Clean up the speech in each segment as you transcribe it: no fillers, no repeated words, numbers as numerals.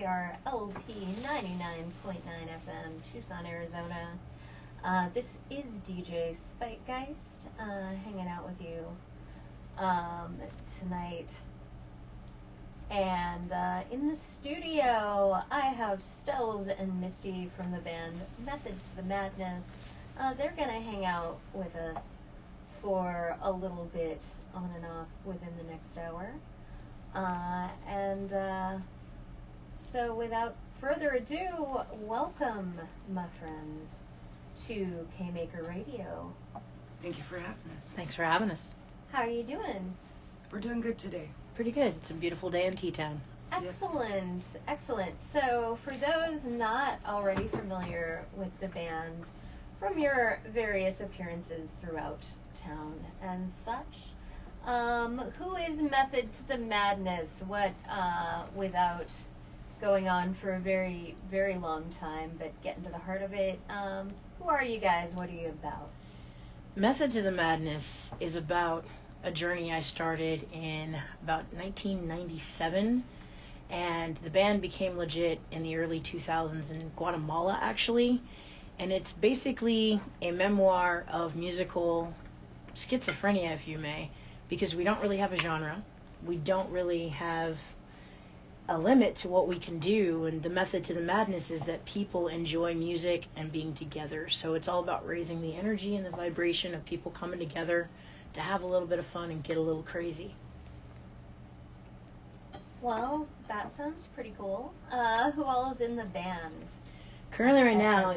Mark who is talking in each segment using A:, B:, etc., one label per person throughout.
A: KMKR LP 99.9 FM, Tucson, Arizona. This is DJ Spikegeist hanging out with you tonight. And in the studio, I have Stells and Misty from the band Method to the Madness. They're going to hang out with us for a little bit on and off within the next hour. So without further ado, welcome, my friends, to K-Maker Radio.
B: Thank you for having us.
C: Thanks for having us.
A: How are you doing?
B: We're doing good today.
C: Pretty good. It's a beautiful day in T-Town.
A: Excellent, excellent. So for those not already familiar with the band, from your various appearances throughout town and such, who is Method to the Madness? What, without going on for a very, very long time, but getting to the heart of it, who are you guys? What are you about?
C: Method to the Madness is about a journey I started in about 1997, and the band became legit in the early 2000s in Guatemala, actually, and it's basically a memoir of musical schizophrenia, if you may, because we don't really have a genre, we don't really have a limit to what we can do, and the method to the madness is that people enjoy music and being together. So it's all about raising the energy and the vibration of people coming together to have a little bit of fun and get a little crazy.
A: Well, that sounds pretty cool. Who all is in the band?
C: Currently right now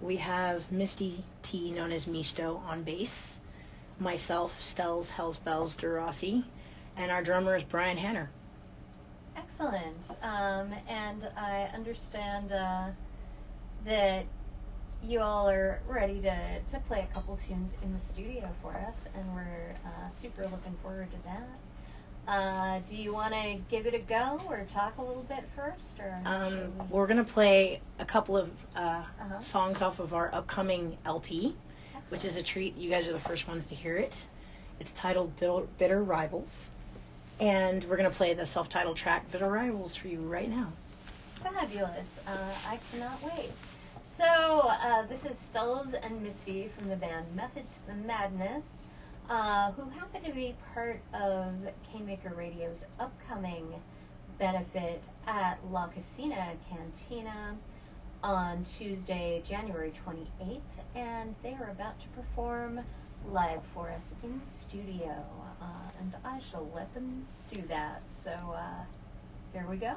C: we have Misty T, known as Misto, on bass, myself, Stells Bells DeRossi, and our drummer is Brian Hanner.
A: Excellent. And I understand that you all are ready to play a couple tunes in the studio for us, and we're super looking forward to that. Do you want to give it a go or talk a little bit first? Or
C: we're going to play a couple of songs off of our upcoming LP,
A: Excellent.
C: Which is a treat. You guys are the first ones to hear it. It's titled Bitter Rivals. And we're going to play the self-titled track, Bitter Rivals, for you right now.
A: Fabulous. I cannot wait. So, this is Stells and Misty from the band Method to the Madness, who happen to be part of K-Maker Radio's upcoming benefit at La Casina Cantina on Tuesday, January 28th, and they are about to perform live for us in studio, and I shall let them do that. So here we go.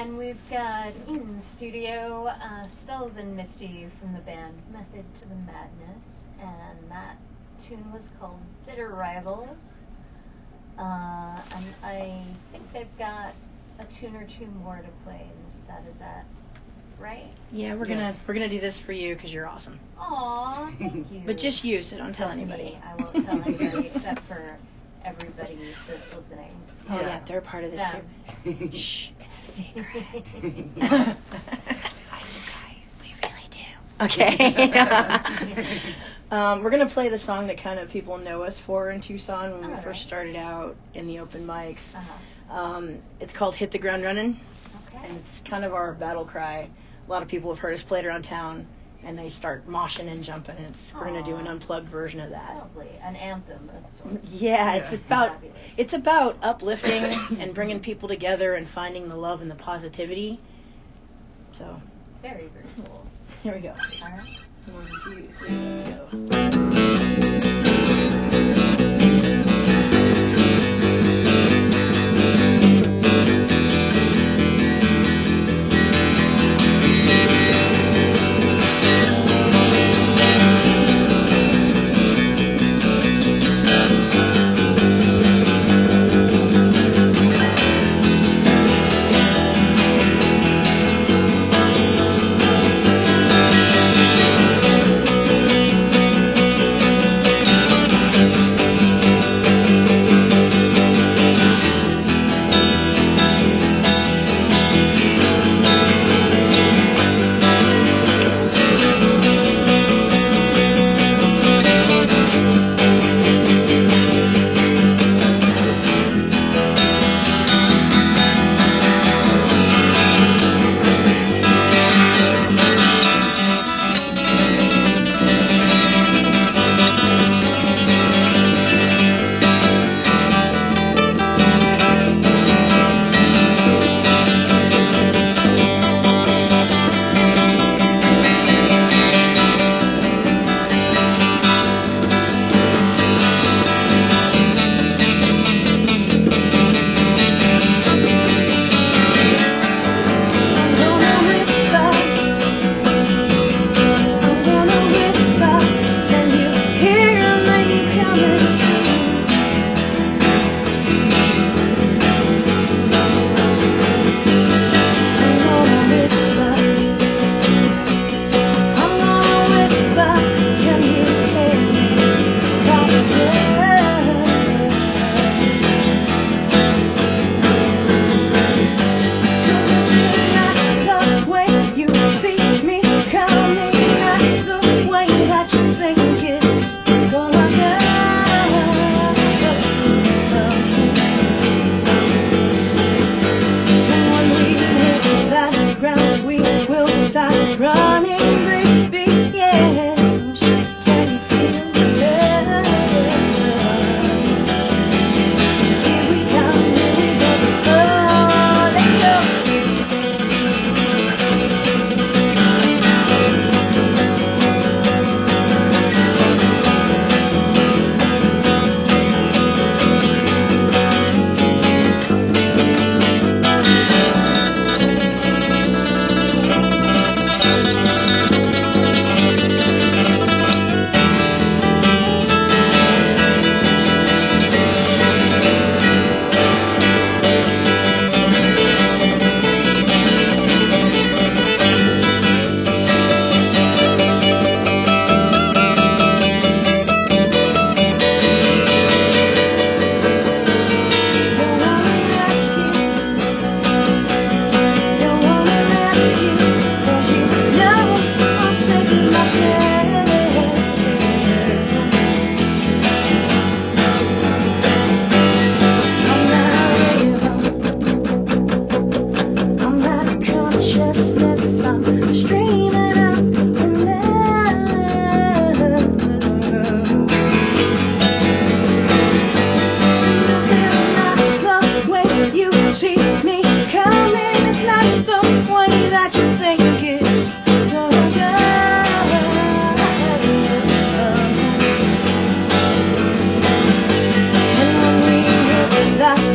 A: And we've got in the studio Stells and Misty from the band Method to the Madness, and that tune was called Bitter Rivals. And I think they've got a tune or two more to play in this set. Is that right?
C: Yeah, we're gonna do this for you because you're awesome.
A: Aw, thank you.
C: But just you, so don't tell
A: Just
C: anybody.
A: me. I won't tell anybody except for everybody that's listening.
C: Oh yeah,
B: Yeah.
C: they're part of this
A: Them.
C: too. Shh, it's a secret.
B: Yeah.
C: We really do. Okay. We're gonna play the song that kind of people know us for in Tucson when we
A: Alright.
C: first started out in the open mics.
A: Uh-huh.
C: It's called "Hit the Ground Running,"
A: Okay.
C: and it's kind of our battle cry. A lot of people have heard us play it around town, and they start moshing and jumping. And we're gonna do an
A: Aw.
C: unplugged version of that.
A: Lovely. An anthem of sorts.
C: Yeah,
B: Yeah.
A: Fabulous.
C: it's about uplifting and bringing people together and finding the love and the positivity. So
A: Very, very cool.
C: here we go.
A: All right.
C: 1, 2, 3, let's go.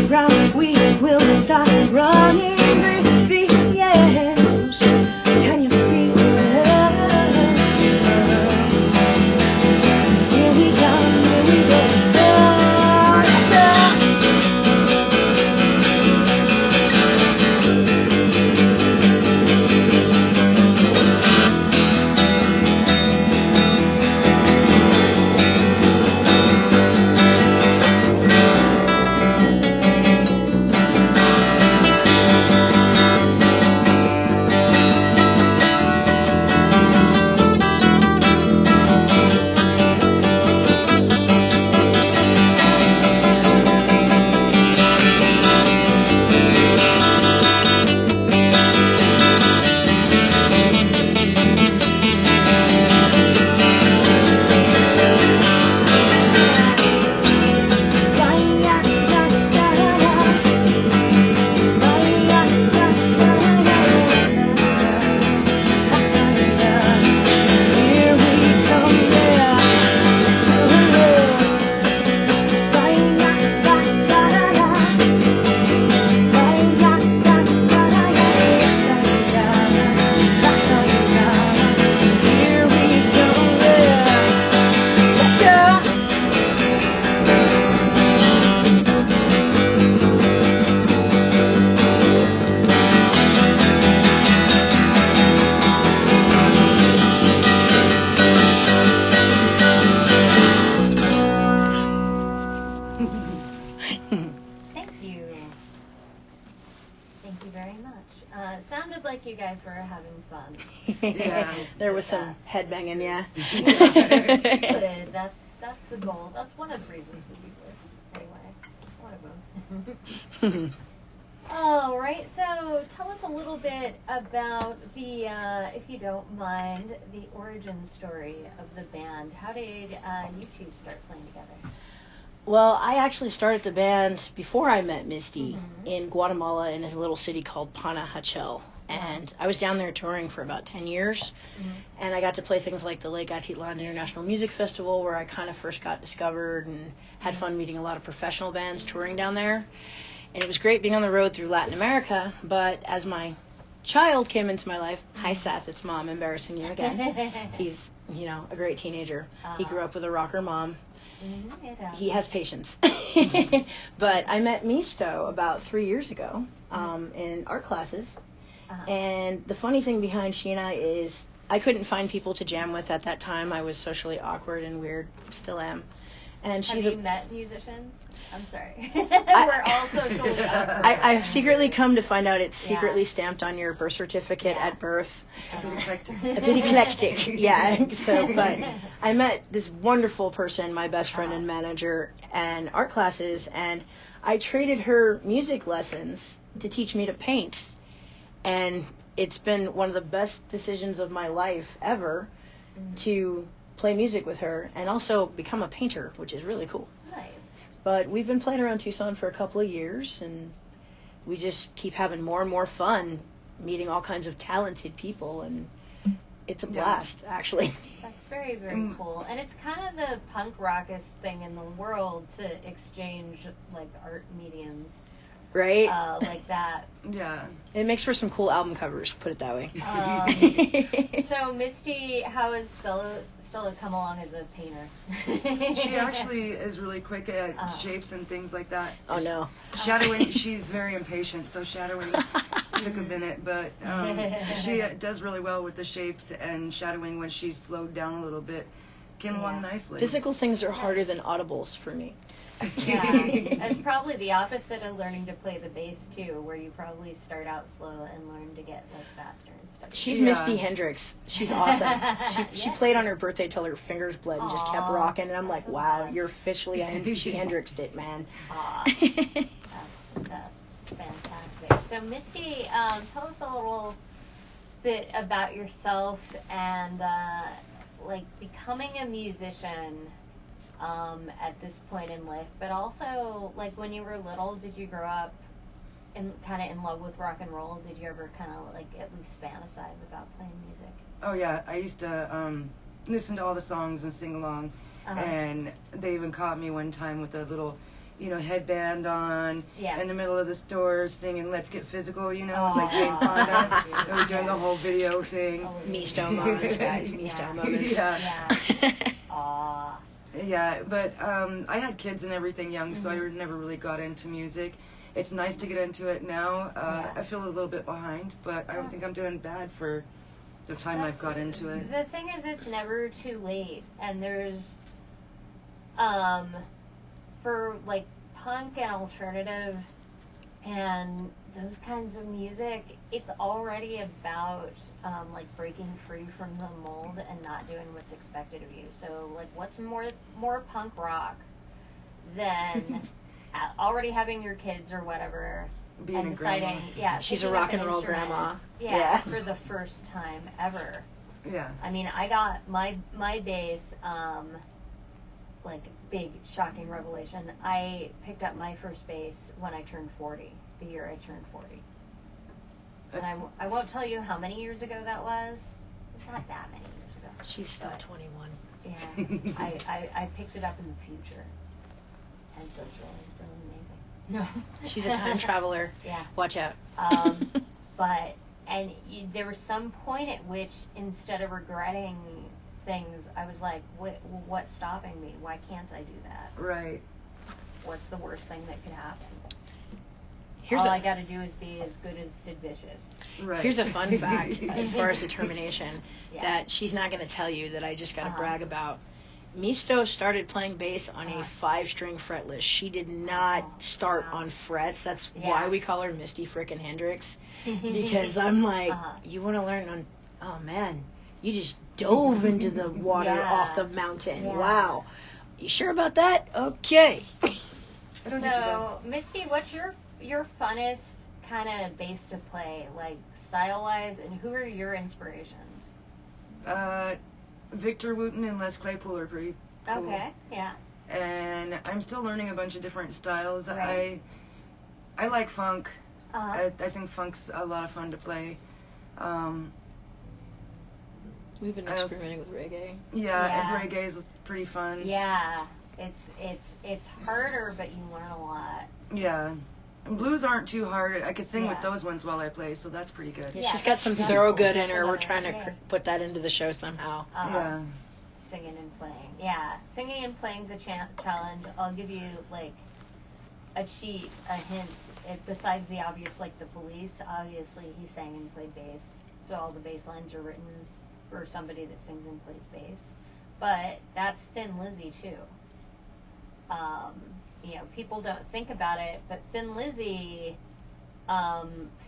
D: Ground, we will start running.
A: were having fun.
B: Yeah.
C: There was some headbanging, yeah.
A: Good. That's the goal. That's one of the reasons we do this. Anyway, one of them. All right. So tell us a little bit about the, if you don't mind, the origin story of the band. How did you two start playing together?
C: Well, I actually started the band before I met Misty in Guatemala in a little city called Panajachel. And I was down there touring for about 10 years. And I got to play things like the Lake Atitlan International Music Festival, where I kind of first got discovered and had fun meeting a lot of professional bands touring down there. And it was great being on the road through Latin America. But as my child came into my life, hi Seth, it's Mom, embarrassing you again. He's, a great teenager. He grew up with a rocker mom. He has patience. But I met Misto about 3 years ago in art classes. And the funny thing behind she and I is I couldn't find people to jam with at that time. I was socially awkward and weird, still am. And she's
A: Have you met musicians? I'm sorry. We're all socially awkward.
C: I've secretly come to find out it's secretly stamped on your birth certificate at birth. Eclectic. Yeah. So, but I met this wonderful person, my best friend and manager, and art classes, and I traded her music lessons to teach me to paint. And it's been one of the best decisions of my life ever to play music with her and also become a painter, which is really cool.
A: Nice.
C: But we've been playing around Tucson for a couple of years, and we just keep having more and more fun meeting all kinds of talented people, and it's a blast, actually.
A: That's very, very cool. And it's kind of the punk rockest thing in the world to exchange, like, art mediums.
C: Right?
A: Like that.
B: Yeah.
C: It makes for some cool album covers, put it that way.
A: So, Misty, how has Stella come along as a painter?
B: She actually is really quick at shapes and things like that.
C: Oh, no.
B: Shadowing, she's very impatient, so shadowing took a minute, but she does really well with the shapes, and shadowing when she's slowed down a little bit came along nicely.
C: Physical things are harder than audibles for me.
A: Yeah, it's probably the opposite of learning to play the bass too, where you probably start out slow and learn to get like faster and stuff.
C: She's Misty Hendrix. She's awesome. She played on her birthday till her fingers bled and just kept rocking, and I'm like, wow, you're officially she Hendrixed it, man.
A: That's fantastic. So Misty, tell us a little bit about yourself and like becoming a musician. At this point in life, but also like when you were little, did you grow up kind of in love with rock and roll? Did you ever kind of like at least fantasize about playing music?
B: Oh yeah, I used to listen to all the songs and sing along, and they even caught me one time with a little, headband on in the middle of the store singing "Let's Get Physical," like Jane Fonda. And we're doing the whole video thing.
C: Misto moments, guys. Misto moments.
B: Yeah, but I had kids and everything young, so I never really got into music. It's nice to get into it now. I feel a little bit behind, but I don't think I'm doing bad for the time I've got into it.
A: The thing is, it's never too late, and there's, for like punk and alternative and those kinds of music, it's already about like breaking free from the mold and not doing what's expected of you. So like, what's more punk rock than already having your kids or whatever
B: being
A: and deciding,
C: she's a rock and roll grandma.
A: For the first time ever.
B: Yeah.
A: I mean, I got my bass, like big shocking revelation. I picked up my first bass when I turned 40. The year I turned 40. And I won't tell you how many years ago that was. It's not that many years ago.
C: She's still 21.
A: Yeah. I picked it up in the future. And so it's really, really amazing. No.
C: She's a time traveler.
A: Yeah.
C: Watch out.
A: There was some point at which, instead of regretting things, I was like, what's stopping me? Why can't I do that?
B: Right.
A: What's the worst thing that could happen? All I got to do is be as good as Sid Vicious.
B: Right.
C: Here's a fun fact as far as determination that she's not going to tell you that I just got to brag about. Misto started playing bass on a 5-string fretless. She did not start on frets. That's why we call her Misty frickin' Hendrix. Because I'm like, you want to learn on, oh man, you just dove into the water off the mountain. Yeah. Wow. You sure about that? Okay.
A: So, Misty, what's your funnest kind of bass to play, like style-wise, and who are your inspirations?
B: Victor Wooten and Les Claypool are pretty cool.
A: Okay, yeah.
B: And I'm still learning a bunch of different styles.
A: Right.
B: I like funk. I think funk's a lot of fun to play.
C: We've been experimenting with reggae.
B: Yeah, and reggae is pretty fun.
A: Yeah, it's harder, but you learn a lot.
B: Yeah. And blues aren't too hard. I could sing with those ones while I play, so that's pretty good.
C: Yeah, she's got some Thorogood in her. We're trying to put that into the show somehow.
B: Yeah.
A: Singing and playing. Yeah, singing and playing's a challenge. I'll give you, like, a hint. Besides the obvious, like the Police, obviously he sang and played bass, so all the bass lines are written for somebody that sings and plays bass. But that's Thin Lizzy, too. People don't think about it, but Thin Lizzy,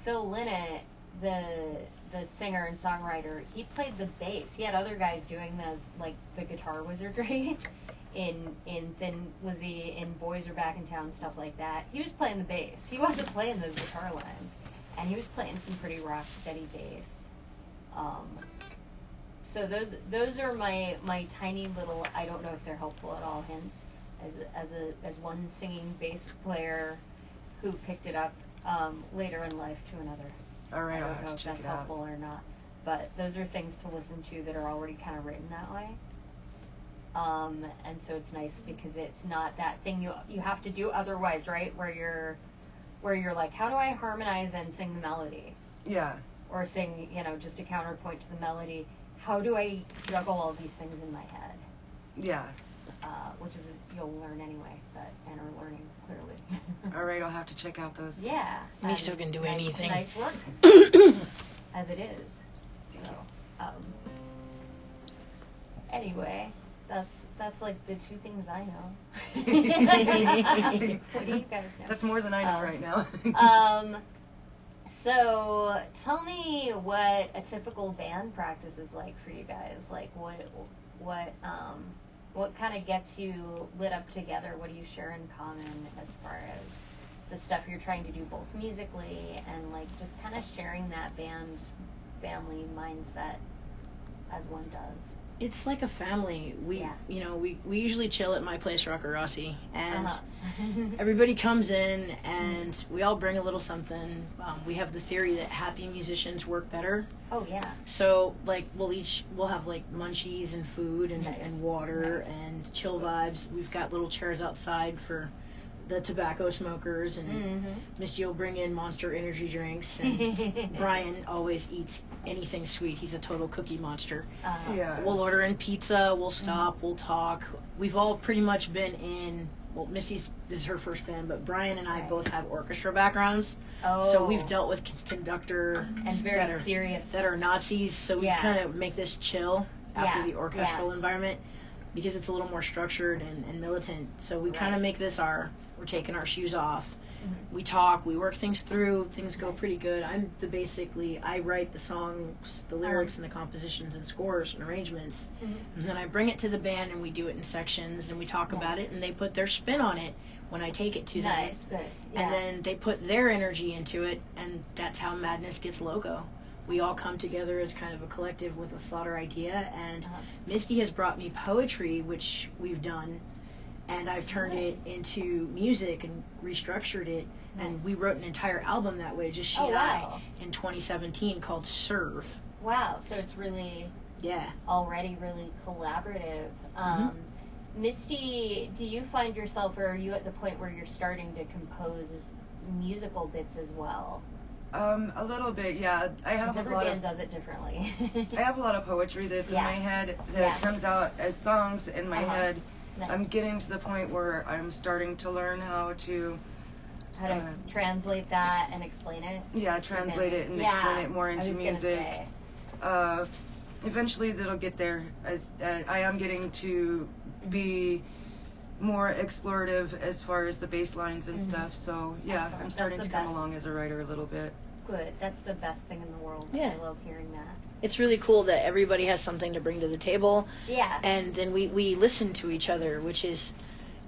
A: Phil Lynott, the singer and songwriter, he played the bass. He had other guys doing those, like the guitar wizardry in Thin Lizzy, in Boys Are Back in Town, stuff like that. He was playing the bass. He wasn't playing those guitar lines, and he was playing some pretty rock steady bass. So those are my tiny little, I don't know if they're helpful at all, hints as one singing bass player who picked it up later in life to another.
B: All right,
A: I don't know if that's helpful or not, but those are things to listen to that are already kind of written that way. And so it's nice because it's not that thing you have to do otherwise, right? Where you're like, how do I harmonize and sing the melody?
B: Yeah.
A: Or sing, just a counterpoint to the melody. How do I juggle all these things in my head?
B: Yeah.
A: Which is you'll learn anyway, and are learning clearly.
B: All right, I'll have to check out those.
A: Yeah.
C: Misto can do anything.
A: Nice work. As it is. So, anyway, that's like the two things I know. What do you guys know?
B: That's more than I know right now.
A: So tell me what a typical band practice is like for you guys. Like what kind of gets you lit up together? What do you share in common as far as the stuff you're trying to do both musically and like just kind of sharing that band family mindset as one does?
C: It's like a family. We usually chill at my place, Rocker Rossi, and everybody comes in and we all bring a little something. We have the theory that happy musicians work better.
A: Oh yeah.
C: So like we'll have like munchies and food and water and chill vibes. We've got little chairs outside for the tobacco smokers, and Misty will bring in Monster energy drinks, and Brian always eats anything sweet. He's a total cookie monster.
B: Yeah.
C: We'll order in pizza, we'll stop, we'll talk. We've all pretty much been in, this is her first band, but Brian and I both have orchestra backgrounds.
A: Oh.
C: So we've dealt with conductors
A: and very serious
C: that are Nazis, so we kind of make this chill after the orchestral environment, because it's a little more structured and militant. So we kind of make this we're taking our shoes off. We talk, we work things through, things go pretty good. I write the songs, the lyrics, and the compositions and scores and arrangements, and then I bring it to the band and we do it in sections and we talk about it, and they put their spin on it when I take it to them.
A: Good. Yeah.
C: And then they put their energy into it, and that's how Madness gets logo. We all come together as kind of a collective with a thought or idea, and Misty has brought me poetry, which we've done, and I've turned it into music and restructured it, and we wrote an entire album that way, just she and I, in 2017, called Serve.
A: Wow, so it's really already really collaborative. Misty, do you find yourself, or are you at the point where you're starting to compose musical bits as well?
B: A little bit, yeah.
A: Every band does it differently.
B: I have a lot of poetry that's in my head that comes out as songs in my head. Nice. I'm getting to the point where I'm starting to learn how to
A: translate that and explain it.
B: Yeah, translate it and explain it more into music. eventually that'll get there. As I am getting to be more explorative as far as the bass lines and stuff. So yeah, excellent. I'm starting to come along as a writer a little bit.
A: Good. That's the best thing in the world.
C: Yeah.
A: I love hearing that.
C: It's really cool that everybody has something to bring to the table.
A: Yeah.
C: And then we listen to each other, which is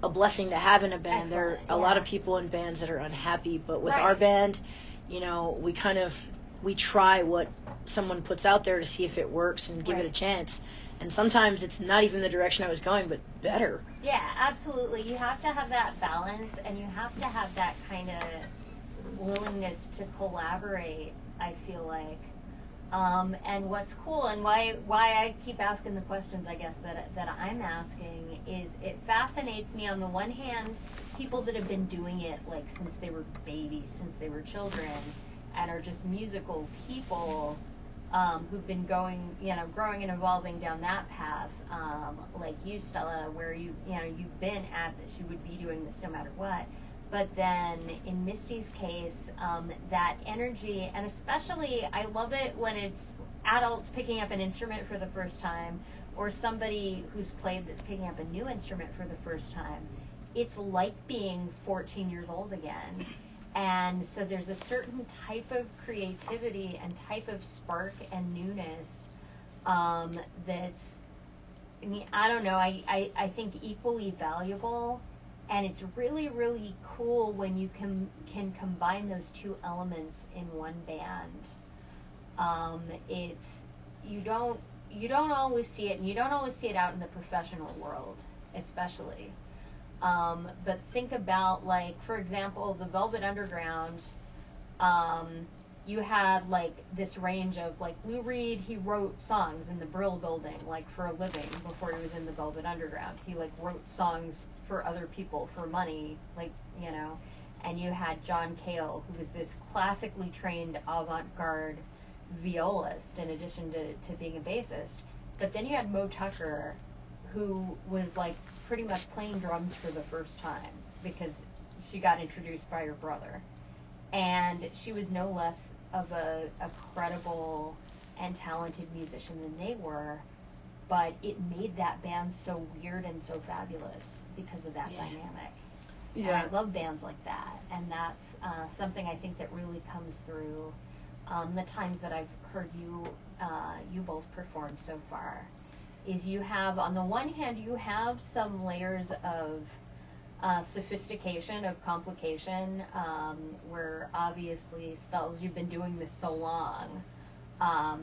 C: a blessing to have in a band. Excellent. There are a lot of people in bands that are unhappy, but with our band, you know, we try what someone puts out there to see if it works and give it a chance. And sometimes it's not even the direction I was going, but better.
A: Yeah, absolutely. You have to have that balance, and you have to have that kind of willingness to collaborate, I feel like. And what's cool, and why I keep asking the questions, I guess, that I'm asking, is it fascinates me on the one hand, people that have been doing it like since they were babies, since they were children, and are just musical people, who've been growing and evolving down that path, like you, Stella, where you've been at this, you would be doing this no matter what. But then in Misty's case, that energy, and especially I love it when it's adults picking up an instrument for the first time, or somebody who's played that's picking up a new instrument for the first time. It's like being 14 years old again. And so there's a certain type of creativity and type of spark and newness that's, I mean, I don't know, I think equally valuable. And it's really, really cool when you can combine those two elements in one band. You don't always see it, and you don't always see it out in the professional world, especially. But think about, like, for example, the Velvet Underground. You had like this range of, like, Lou Reed, he wrote songs in the Brill Building, like, for a living before he was in the Velvet Underground. He like wrote songs for other people for money, like, you know. And you had John Cale, who was this classically trained avant-garde violist in addition to being a bassist. But then you had Mo Tucker, who was like pretty much playing drums for the first time because she got introduced by her brother. And she was no less of a credible and talented musician than they were, but it made that band so weird and so fabulous because of that dynamic. Yeah. And I love bands like that, and that's something I think that really comes through the times that I've heard you both perform so far. Is you have, on the one hand, you have some layers of sophistication, of complication, where obviously, Stells, you've been doing this so long.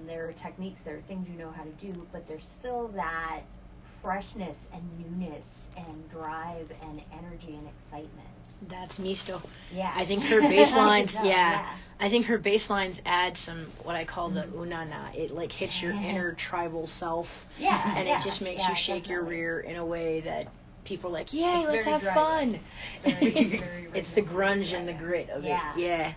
A: There are techniques, there are things you know how to do, but there's still that freshness and newness and drive and energy and excitement.
C: That's Misto.
A: Yeah.
C: I think her bass lines, I think her bass lines add some, what I call the unana. It like hits your inner tribal self.
A: Yeah.
C: And it just makes you shake your rear in a way that people are like, yay,
A: it's
C: let's have fun.
A: Very
C: It's the grunge and the grit of it. Yeah.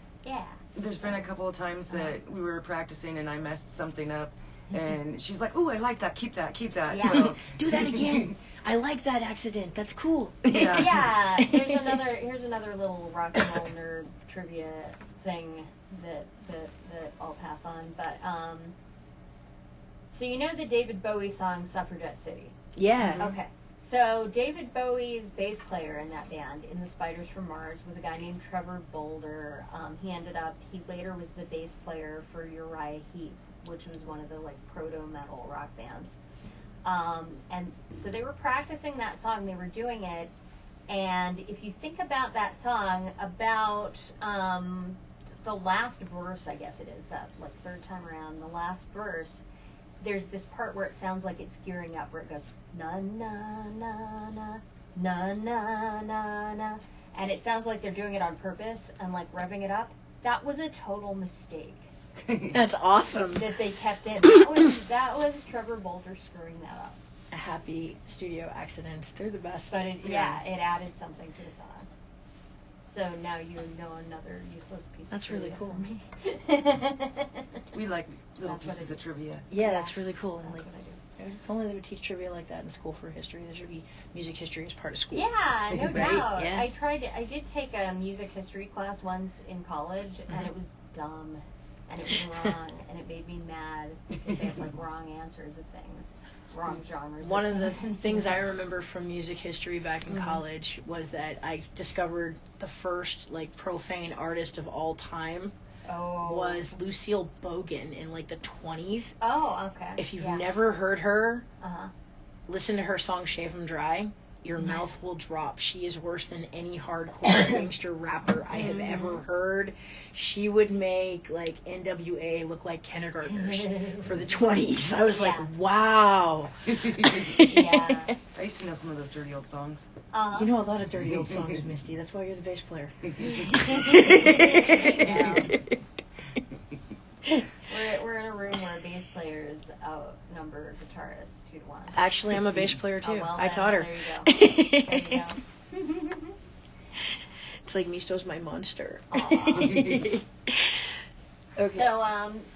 B: There's been a couple of times that we were practicing and I messed something up, and she's like, "Ooh, I like that. Keep that.
A: Yeah.
B: So.
C: Do that again. I like that accident. That's cool."
A: Yeah. Here's another little rock and roll nerd trivia thing that I'll pass on. But so you know the David Bowie song "Suffragette City"?
C: Yeah.
A: Okay. So David Bowie's bass player in that band, in the Spiders from Mars, was a guy named Trevor Bolder. He later was the bass player for Uriah Heep, which was one of the like proto-metal rock bands. And so they were practicing that song, they were doing it, and if you think about that song, about the last verse, I guess it is, that like third time around, the last verse, there's this part where it sounds like it's gearing up, where it goes na na na na na na na na, and it sounds like they're doing it on purpose and like revving it up. That was a total mistake.
C: That's awesome.
A: That they kept in. That was Trevor Bolder screwing that up.
C: A happy studio accident. They're the best.
A: But it added something to the song. So now you know another useless piece
C: That's
A: of trivia.
C: really cool.
B: We like little pieces of trivia.
C: Yeah, that's really cool.
A: That's what I do.
C: If only they would teach trivia like that in school for history. There should be music history as part of school.
A: Yeah, no
C: Right?
A: doubt.
C: Yeah.
A: I did take a music history class once in college, and it was dumb. and it was wrong, and it made me mad because they have like wrong answers of things, wrong genres.
C: One of the things I remember from music history back in college was that I discovered the first like profane artist of all time was Lucille Bogan in like the 20s.
A: Oh, okay.
C: If you've never heard her, listen to her song Shave 'Em Dry. Your mouth will drop. She is worse than any hardcore gangster rapper I have ever heard. She would make like NWA look like kindergartners for the 20s. I was like, wow.
B: I used to know some of those dirty old songs.
C: You know a lot of dirty old songs, Misty. That's why you're the bass player.
A: We're in a room where bass players outnumber guitarists 2-1.
C: Actually, I'm a bass player too. I taught her.
A: There you go.
C: It's like Misto's my monster.
A: Okay. So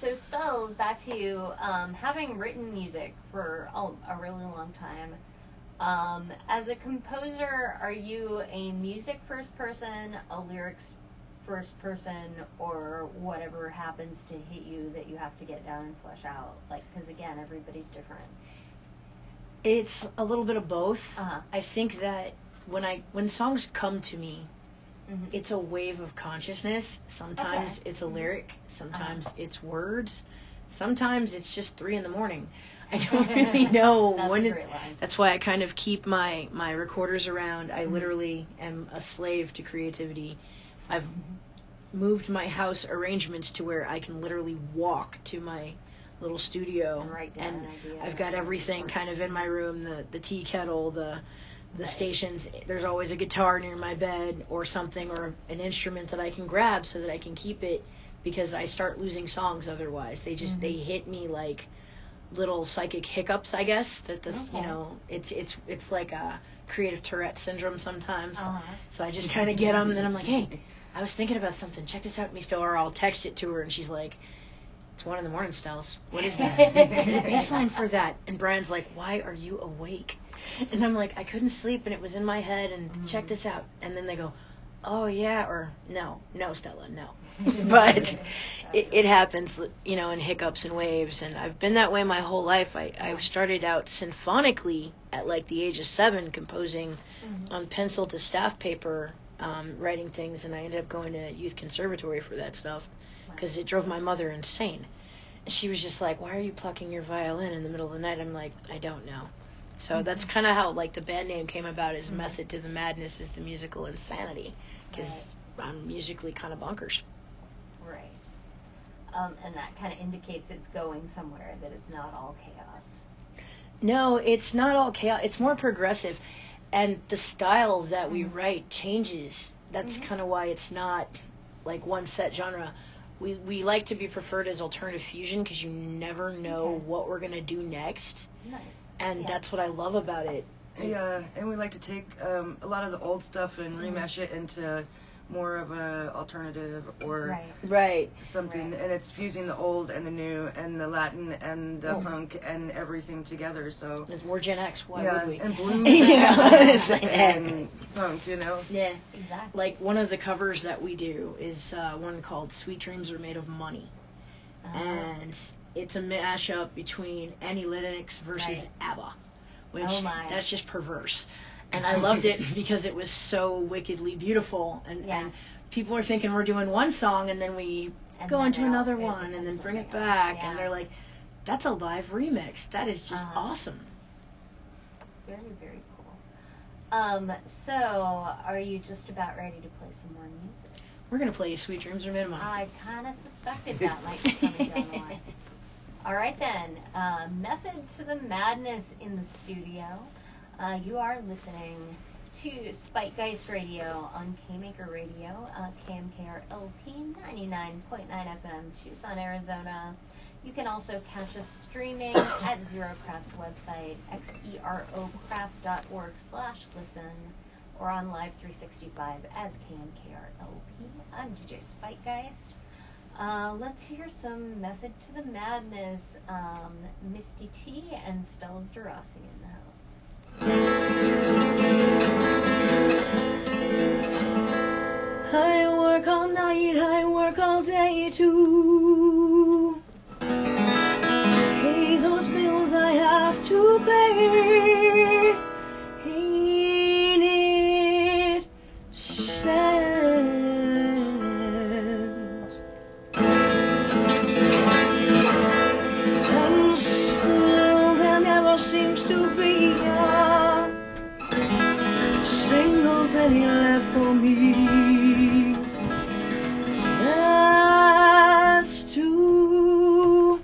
A: Stells, back to you. Having written music for a really long time, as a composer, are you a music first person, a lyrics first person, or whatever happens to hit you that you have to get down and flesh out? Like, because again, everybody's different.
C: It's a little bit of both. I think that when songs come to me, it's a wave of consciousness. Sometimes it's a lyric. Sometimes it's words. Sometimes it's just 3 a.m. I don't really know when. That's why I kind of keep my recorders around. I literally am a slave to creativity. I've moved my house arrangements to where I can literally walk to my little studio, and I've got everything kind of in my room, the tea kettle, the stations. There's always a guitar near my bed or something, or an instrument that I can grab so that I can keep it, because I start losing songs otherwise. They just they hit me like little psychic hiccups, I guess. That this, you know, it's like a creative Tourette syndrome sometimes. So I just kind of get them, and then I'm like, hey, I was thinking about something. Check this out, Misto. Or I'll text it to her, and she's like, it's 1 a.m, Stells. What is that? Baseline for that. And Brian's like, why are you awake? And I'm like, I couldn't sleep, and it was in my head, and check this out. And then they go, oh yeah, or no, Stella, no. But it happens, you know, in hiccups and waves, and I've been that way my whole life. I started out symphonically at like the age of 7, composing on pencil to staff paper, writing things, and I ended up going to youth conservatory for that stuff because it drove my mother insane. And she was just like, why are you plucking your violin in the middle of the night? I'm like, I don't know. So that's kind of how like the band name came about, is Method to the Madness is the musical insanity, because I'm musically kind of bonkers.
A: Right. And that kind of indicates it's going somewhere, that it's not all chaos.
C: No, it's not all chaos. It's more progressive. And the style that we write changes. That's kind of why it's not like one set genre. We like to be preferred as alternative fusion, because you never know what we're going to do next.
A: Nice.
C: And that's what I love about it.
B: Yeah, and we like to take a lot of the old stuff and remesh it into more of a alternative or something, and it's fusing the old and the new and the Latin and the punk and everything together. So
C: it's more Gen X. Why would we?
B: And blues and punk, you know.
A: Yeah, exactly.
C: Like one of the covers that we do is one called "Sweet Dreams Are Made of Money," and it's a mashup between Annie Lennox versus ABBA, which that's just perverse. And I loved it because it was so wickedly beautiful. And people are thinking we're doing one song, and then we go into another one and then bring it back. And they're like, that's a live remix. That is just awesome.
A: Very, very cool. So, are you just about ready to play some more music?
C: We're going to play Sweet Dreams Are Made of Money.
A: I kind of suspected that might be coming down the line. All right, then. Method to the Madness in the studio. You are listening to Spikegeist Radio on KMKR Radio, KMKR LP 99.9 FM, Tucson, Arizona. You can also catch us streaming at Zerocraft's website, xerocraft.org/listen, or on Live 365 as KMKR LP. I'm DJ Spikegeist. Let's hear some Method to the Madness. Misty T and Stells Durasi in the house.
C: I work all night, I work all day too. pain it stands. And still there never seems to be a single penny left for me. That's too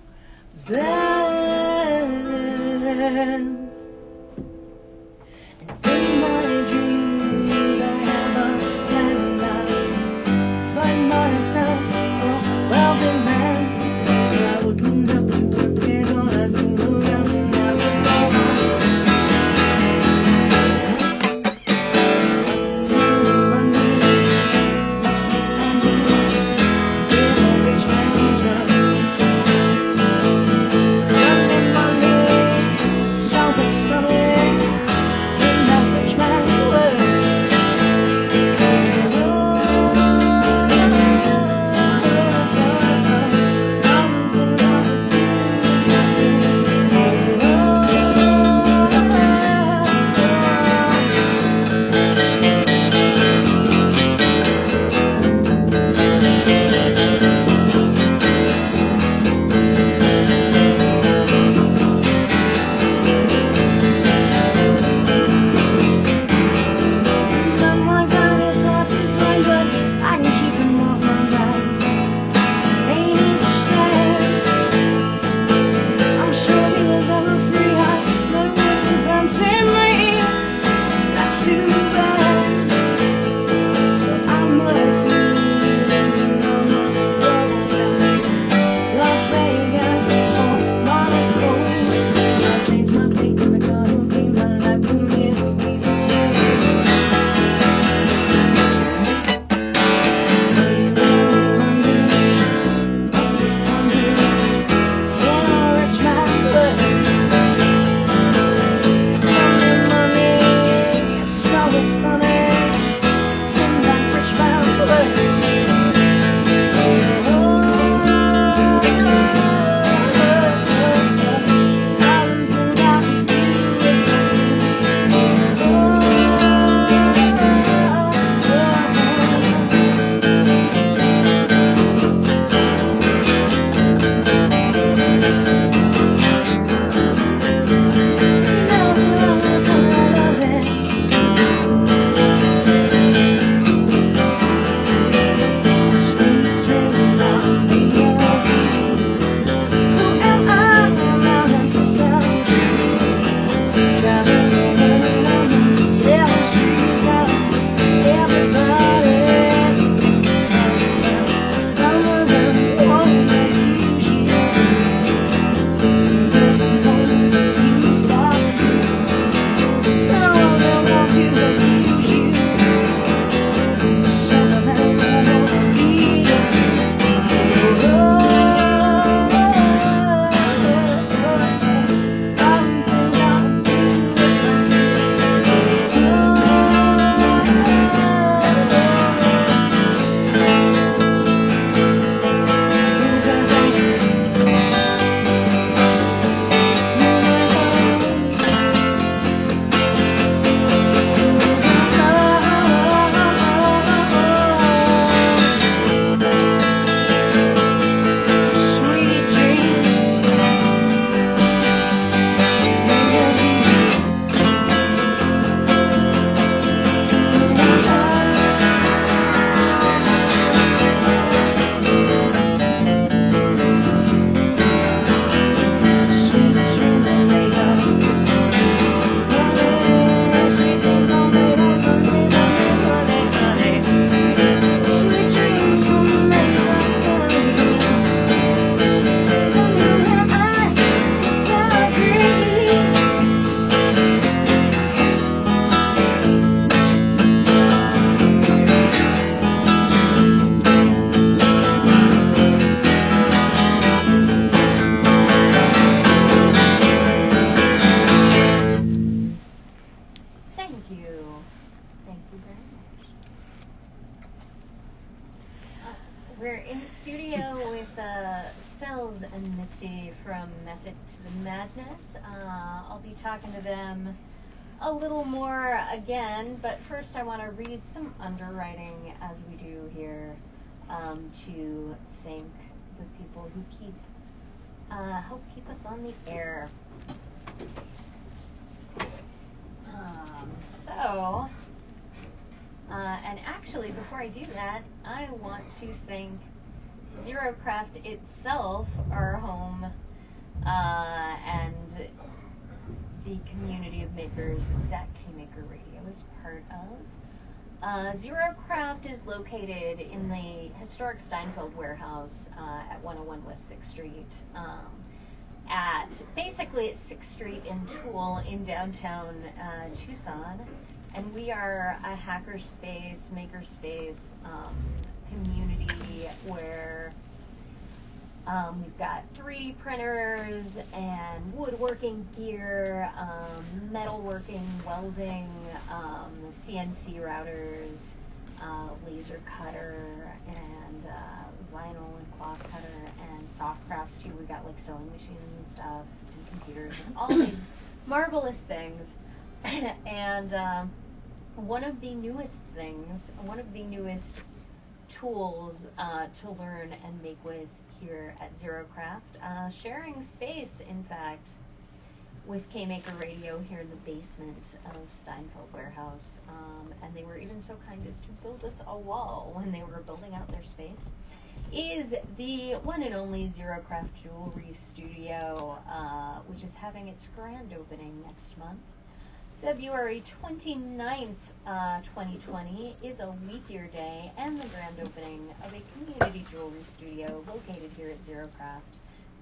C: bad. And in my dreams I have a plan. I find myself a wealthy man. I wouldn't have to work it all. I'd move around and I would go on. South
A: and Misty from Method to the Madness. I'll be talking to them a little more again, but first I want to read some underwriting, as we do here, to thank the people who help keep us on the air. And actually, before I do that, I want to thank Zero Craft itself, our home, and the community of makers that KMKR Radio is part of. Zero Craft is located in the historic Steinfeld warehouse at 101 West 6th Street. Basically at 6th Street in Toole in downtown Tucson. And we are a hackerspace, makerspace community where we've got 3D printers and woodworking gear, metalworking, welding, CNC routers, laser cutter, and vinyl and cloth cutter, and soft crafts too. We got like sewing machines and stuff, and computers, and all these marvelous things. And one of the newest tools to learn and make with here at Zero Craft, sharing space, in fact, with KMKR Radio here in the basement of Steinfeld Warehouse. And they were even so kind as to build us a wall when they were building out their space, is the one and only Zero Craft Jewelry Studio, which is having its grand opening next month. February 29th, 2020 is a leap year day and the grand opening of a community jewelry studio located here at Zero Craft,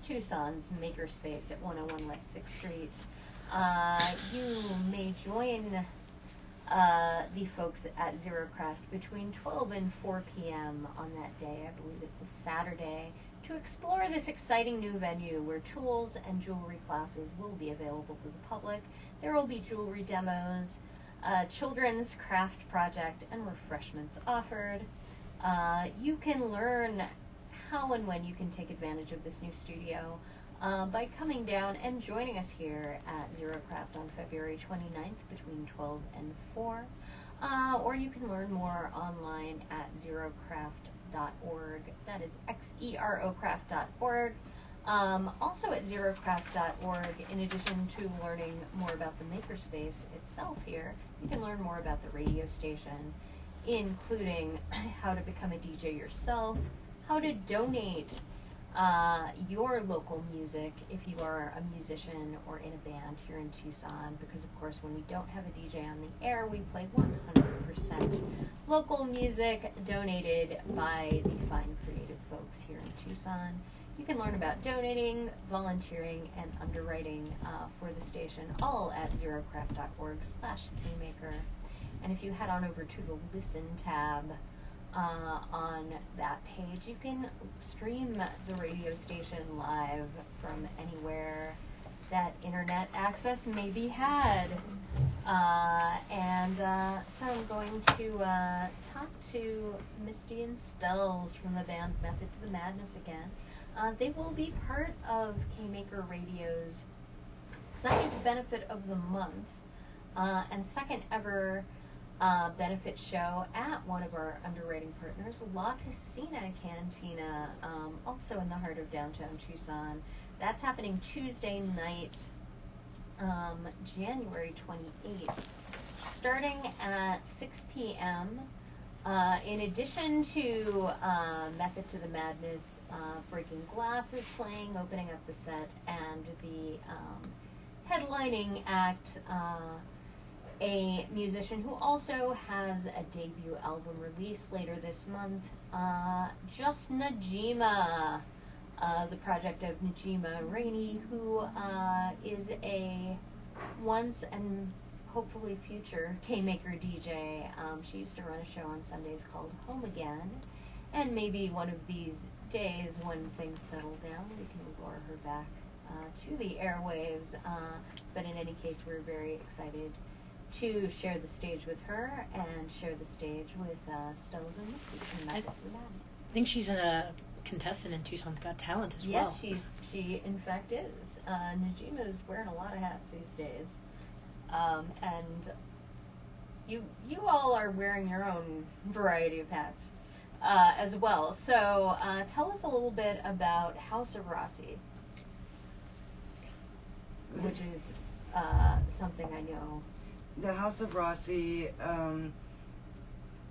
A: Tucson's makerspace at 101 West 6th Street. You may join the folks at Zero Craft between 12 and 4 p.m. on that day. I believe it's a Saturday, to explore this exciting new venue where tools and jewelry classes will be available to the public. There will be jewelry demos, children's craft project, and refreshments offered. You can learn how and when you can take advantage of this new studio by coming down and joining us here at Zero Craft on February 29th between 12 and 4. Or you can learn more online at zerocraft.org. That is xerocraft.org. Also at zerocraft.org, in addition to learning more about the makerspace itself here, you can learn more about the radio station, including how to become a DJ yourself, how to donate your local music if you are a musician or in a band here in Tucson, because of course when we don't have a DJ on the air, we play 100% local music donated by the fine creative folks here in Tucson. You can learn about donating, volunteering, and underwriting for the station, all at zerocraft.org/KMKR. And if you head on over to the Listen tab on that page, you can stream the radio station live from anywhere that internet access may be had. So I'm going to talk to Misty and Stells from the band Method to the Madness again. They will be part of KMKR Radio's second benefit of the month and second ever benefit show at one of our underwriting partners, La Casina Cantina, also in the heart of downtown Tucson. That's happening Tuesday night, January 28th, starting at 6 p.m. In addition to Method to the Madness, Breaking Glass is playing, opening up the set, and the headlining act, a musician who also has a debut album release later this month, Just Najima, the project of Najima Rainey, who is a once and hopefully future KMKR DJ. She used to run a show on Sundays called Home Again, and maybe one of these days when things settle down we can lure her back to the airwaves, but in any case we're very excited to share the stage with her and share the stage with Stells and Misty from Method to the Madness.
C: I think she's in a contestant in Tucson's Got Talent as
A: yes,
C: well.
A: Yes, she in fact is. Najima's wearing a lot of hats these days. And you all are wearing your own variety of hats as well. So tell us a little bit about House of Rossi, which is something I know.
B: The House of Rossi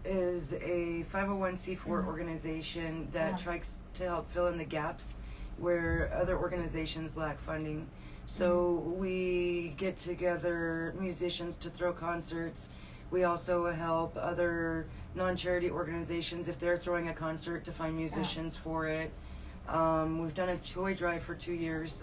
B: is a 501c4 organization that tries to help fill in the gaps where other organizations lack funding. So we get together musicians to throw concerts. We also help other non-charity organizations if they're throwing a concert to find musicians for it. We've done a toy drive for 2 years.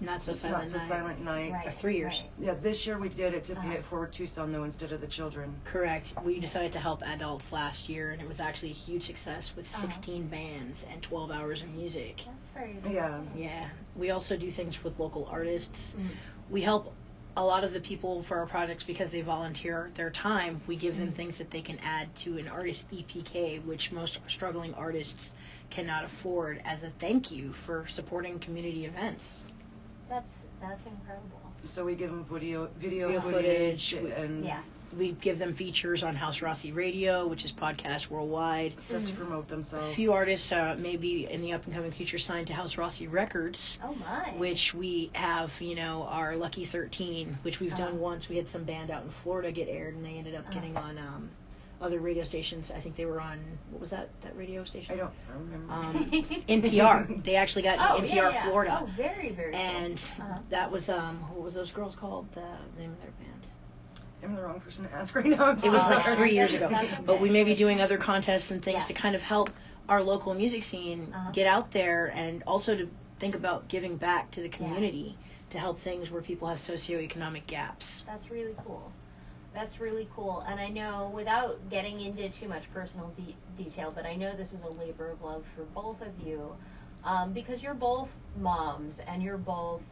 C: Not So Silent Night.
A: Right.
C: 3 years.
B: Right. Yeah, this year we did it to pay it forward Tucson though instead of the children.
C: Correct. We decided to help adults last year, and it was actually a huge success with 16 bands and 12 hours of music.
A: That's very good.
C: Yeah. We also do things with local artists. We help a lot of the people for our projects because they volunteer their time. We give them things that they can add to an artist EPK, which most struggling artists cannot afford, as a thank you for supporting community events.
A: That's incredible.
B: So we give them video footage and
C: we give them features on House Rossi Radio, which is podcast worldwide.
B: Stuff to promote themselves.
C: A few artists may be in the up and coming future signed to House Rossi Records.
A: Oh my!
C: Which we have, our Lucky 13, which we've done once. We had some band out in Florida get aired, and they ended up getting on other radio stations. I think they were on, what was that radio station?
B: I don't remember.
C: NPR. They actually got NPR Florida.
A: Oh, very, very
C: and cool. That was, what was those girls called? The name of their band?
B: I'm the wrong person to ask right now.
C: It was like 3 years ago.
A: Okay.
C: But we may be doing other contests and things to kind of help our local music scene get out there, and also to think about giving back to the community to help things where people have socioeconomic gaps.
A: That's really cool. That's really cool. And I know, without getting into too much personal detail, but I know this is a labor of love for both of you, because you're both moms and you're both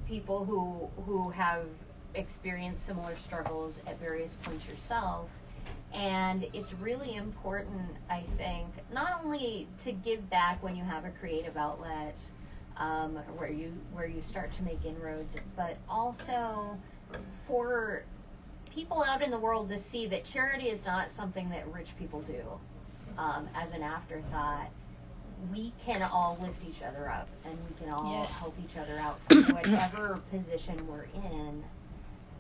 A: people who have experienced similar struggles at various points yourself. And it's really important, I think, not only to give back when you have a creative outlet, where you start to make inroads, but also for people out in the world to see that charity is not something that rich people do as an afterthought. We can all lift each other up, and we can all help each other out from whatever position we're in.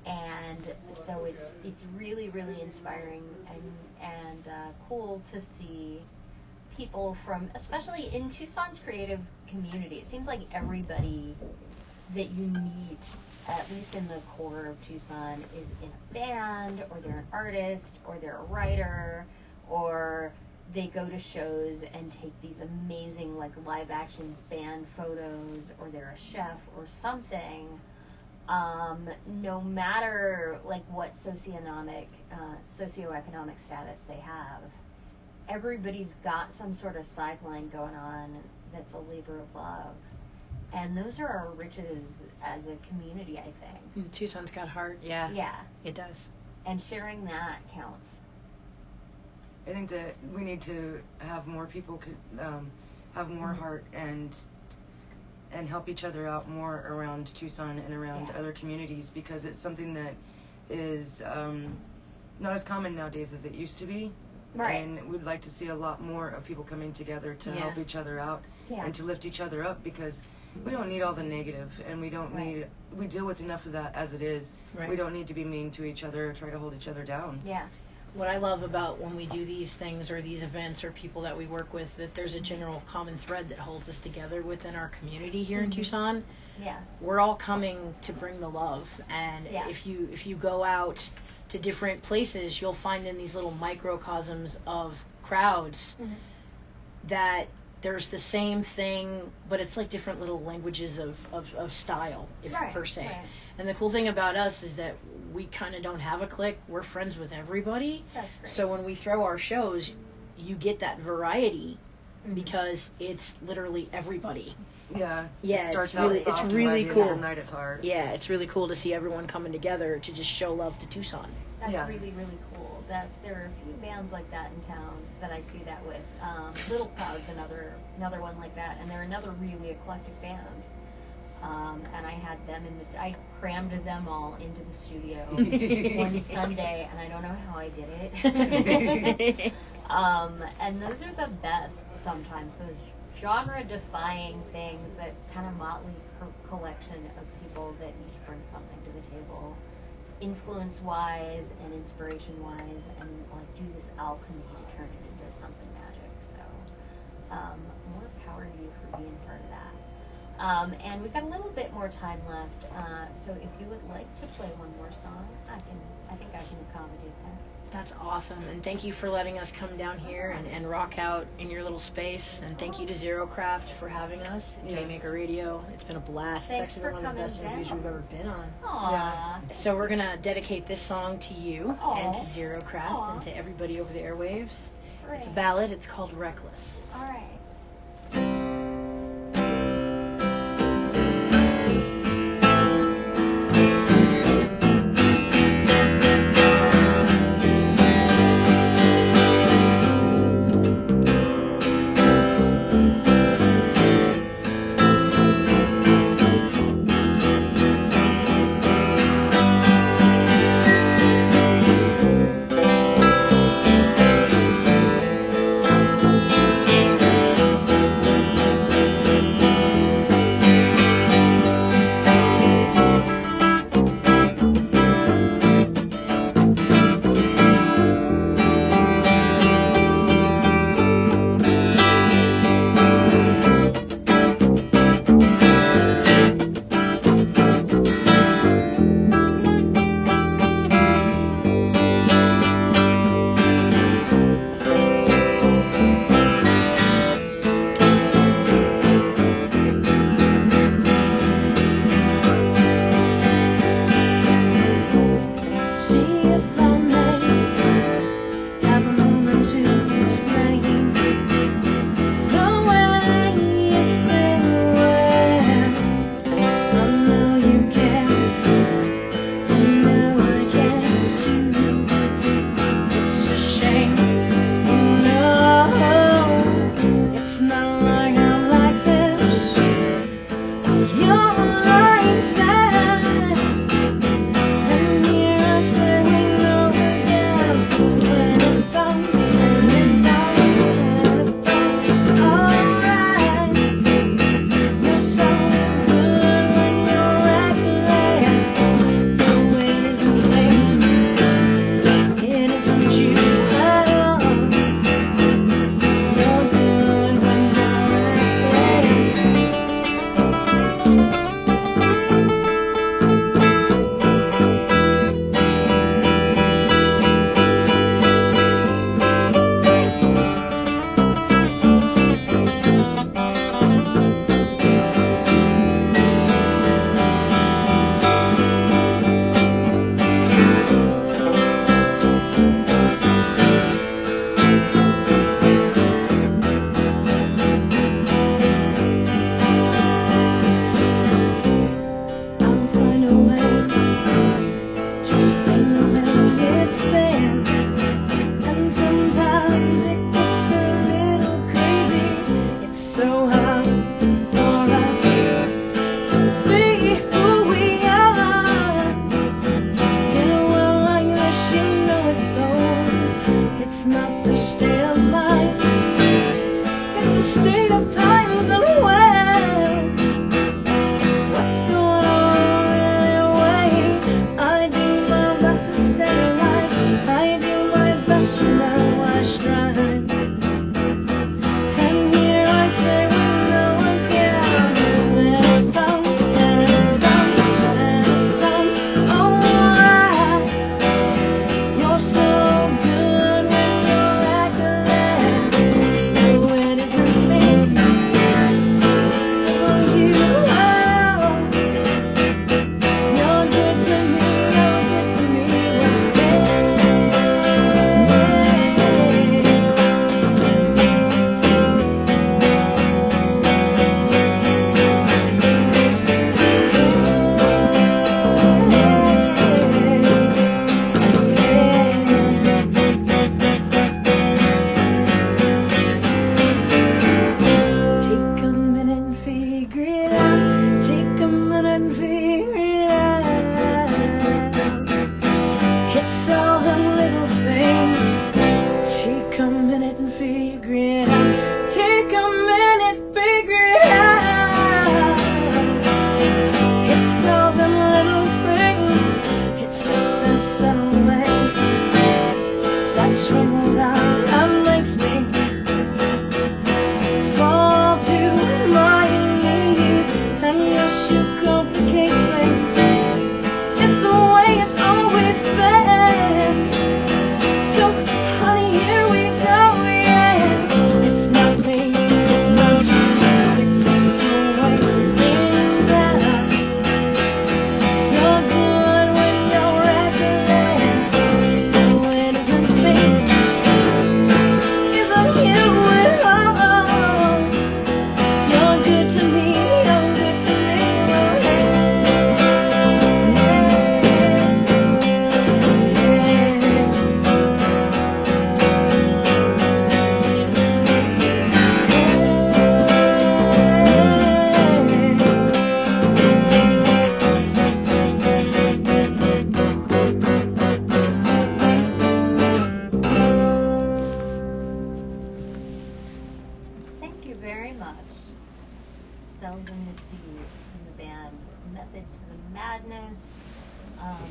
A: And so it's really, really inspiring and cool to see people from, especially in Tucson's creative community. It seems like everybody that you meet, at least in the core of Tucson, is in a band, or they're an artist, or they're a writer, or they go to shows and take these amazing live action band photos, or they're a chef or something. No matter what socioeconomic status they have, everybody's got some sort of sideline going on that's a labor of love. And those are our riches as a community, I think.
C: Tucson's got heart, yeah.
A: Yeah.
C: It does.
A: And sharing that counts.
B: I think that we need to have more people have more heart and help each other out more around Tucson and around other communities, because it's something that is not as common nowadays as it used to be.
A: Right.
B: And we'd like to see a lot more of people coming together to help each other out and to lift each other up, because we don't need all the negative, and we don't need, we deal with enough of that as it is.
C: Right.
B: We don't need to be mean to each other or try to hold each other down.
A: Yeah.
C: What I love about when we do these things or these events or people that we work with, that there's a general common thread that holds us together within our community here in Tucson.
A: Yeah.
C: We're all coming to bring the love, and if you go out to different places, you'll find in these little microcosms of crowds that there's the same thing, but it's like different little languages of style, per se. Right. And the cool thing about us is that we kind of don't have a clique. We're friends with everybody.
A: That's great.
C: So when we throw our shows, you get that variety because it's literally everybody.
B: Yeah.
C: Yeah,
B: it's
C: really cool.
B: At night it's hard.
C: Yeah, it's really cool to see everyone coming together to just show love to Tucson.
A: That's really, really cool. there are a few bands like that in town that I see that with. Little Cloud's another one like that, and they're another really eclectic band. And I had them I crammed them all into the studio one Sunday, and I don't know how I did it. And those are the best sometimes, those genre-defying things, that kind of motley collection of people that each bring something to the table, influence-wise and inspiration-wise, and like do this alchemy to turn it into something magic. So more power to you for being part of that. And we've got a little bit more time left, so if you would like to play one more song, I think I can accommodate that.
C: That's awesome, and thank you for letting us come down here and rock out in your little space, and thank you to Zero Craft for having us at KMKR Radio. It's been a blast.
A: Thanks,
C: it's actually one of the best interviews we've ever been on.
A: Aww.
C: Yeah. So we're going to dedicate this song to you and to Zero Craft and to everybody over the airwaves.
A: Great.
C: It's a ballad. It's called Reckless.
A: All right.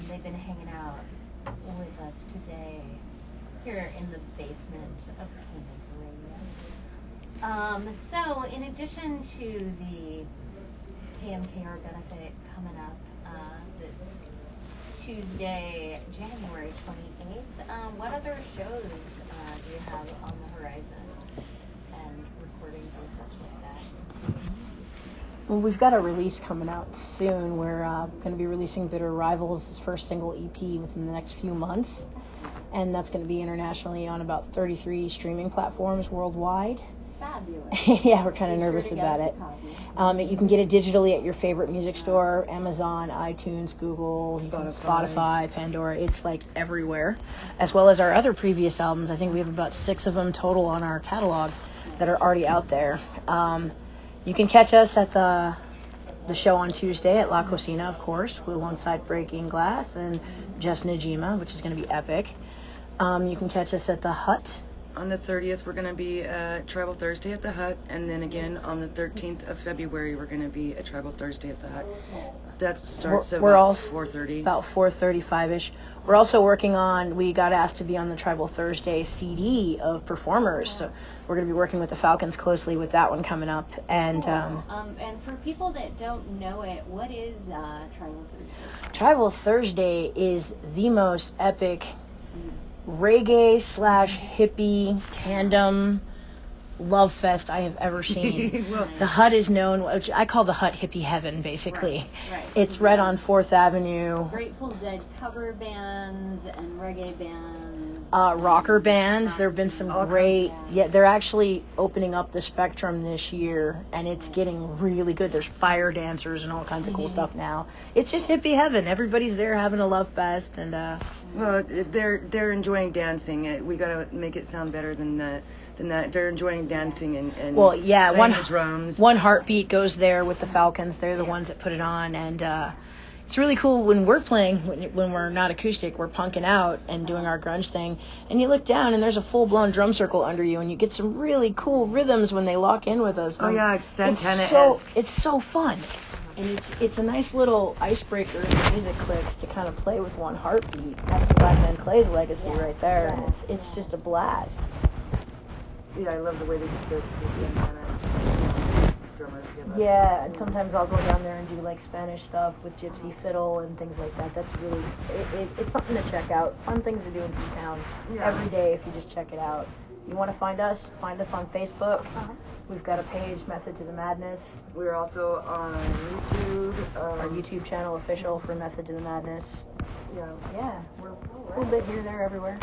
A: They've been hanging out with us today here in the basement of KMKR Radio. So in addition to the KMKR benefit coming up this Tuesday, January 28th, what other shows do you have on the horizon and recordings and such like that?
C: Well, we've got a release coming out soon. We're going to be releasing Bitter Rivals' first single EP within the next few months. And that's going to be internationally on about 33 streaming platforms worldwide.
A: Fabulous.
C: Yeah, we're kind of nervous about it. You can get it digitally at your favorite music store, Amazon, iTunes, Google, Spotify, Pandora. It's like everywhere. As well as our other previous albums. I think we have about 6 of them total on our catalog that are already out there. You can catch us at the show on Tuesday at La Cocina, of course, alongside Breaking Glass and Just Najima, which is going to be epic. You can catch us at the Hut.
B: On the 30th, we're going to be at Tribal Thursday at the Hut, and then again on the 13th of February, we're going to be at Tribal Thursday at the Hut. That starts at about 4:30.
C: About 4:35-ish. We're also working on, we got asked to be on the Tribal Thursday CD of performers, so we're going to be working with the Falcons closely with that one coming up. And
A: and for people that don't know it, what is Tribal Thursday?
C: Tribal Thursday is the most epic reggae/hippie tandem love fest I have ever seen.
B: Well,
C: the Hut is known, which I call the Hut hippie heaven, basically.
A: Right.
C: It's right on 4th Avenue.
A: Grateful Dead cover bands and reggae bands.
C: Rocker bands. There have been some great. Yeah, they're actually opening up the spectrum this year, and it's getting really good. There's fire dancers and all kinds of cool stuff now. It's just hippie heaven. Everybody's there having a love fest, and
B: well, they're enjoying dancing. We gotta make it sound better than that. They're enjoying dancing and
C: well, yeah,
B: playing the drums.
C: One Heartbeat goes there with the Falcons. They're the ones that put it on, and it's really cool when we're playing. When we're not acoustic, we're punking out and doing our grunge thing. And you look down, and there's a full-blown drum circle under you, and you get some really cool rhythms when they lock in with us.
B: Oh yeah, it's Santana-esque.
C: It's so fun. And it's a nice little icebreaker in the music clicks to kind of play with One Heartbeat. That's Black Man Clay's legacy right there. And it's just a blast.
B: Yeah, I love the way they do the drummers give us.
C: Yeah, and sometimes I'll go down there and do like Spanish stuff with gypsy fiddle and things like that. That's really, it's something to check out. Fun things to do in T-Town every day if you just check it out. You want to find us on Facebook. We've got a page, Method to the Madness.
B: We're also on YouTube.
C: Our YouTube channel official for Method to the Madness. Yeah, we're a little bit here, there, everywhere.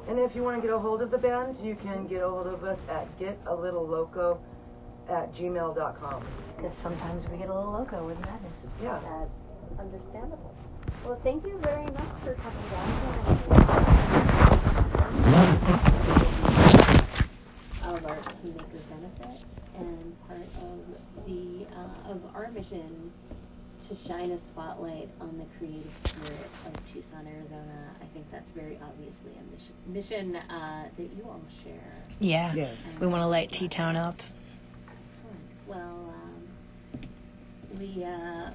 B: And if you want to get a hold of the band, you can get a hold of us at getalittleloco@gmail.com.
C: Because sometimes we get a little loco with madness.
B: Yeah.
A: That's understandable. Well, thank you very much for coming down of our Kingmaker benefit and part of our mission to shine a spotlight on the creative spirit of Tucson, Arizona. I think that's very obviously a mission that you all share.
C: Yeah.
B: Yes.
C: We want to light T-Town up.
A: Excellent. Well, we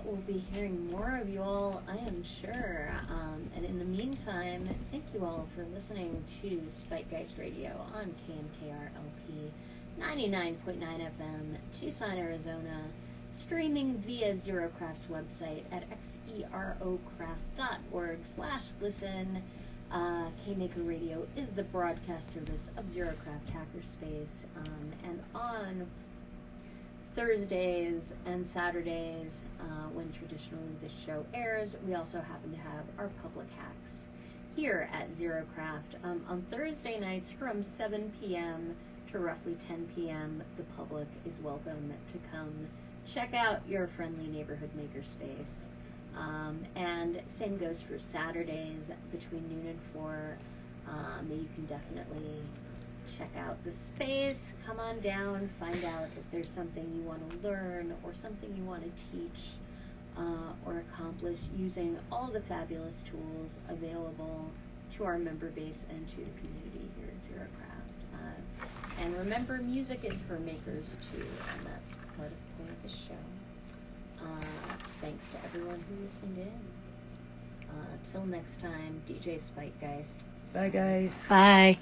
A: will be hearing more of you all, I am sure. And in the meantime, thank you all for listening to Spikegeist Radio on KMKR LP 99.9 FM, Tucson, Arizona. Streaming via ZeroCraft's website at xerocraft.org/listen. KMaker Radio is the broadcast service of ZeroCraft Hackerspace, and on Thursdays and Saturdays, when traditionally this show airs, we also happen to have our public hacks here at ZeroCraft. On Thursday nights from 7 p.m. to roughly 10 p.m., the public is welcome to come check out your friendly neighborhood makerspace. And same goes for Saturdays between noon and 4. You can definitely check out the space, come on down, find out if there's something you want to learn or something you want to teach or accomplish using all the fabulous tools available to our member base and to the community here at ZeroCraft. And remember, music is for makers too, and that's part of the point of the show. Thanks to everyone who listened in. until next time, DJ Spike, guys.
B: Bye, guys.
C: Bye.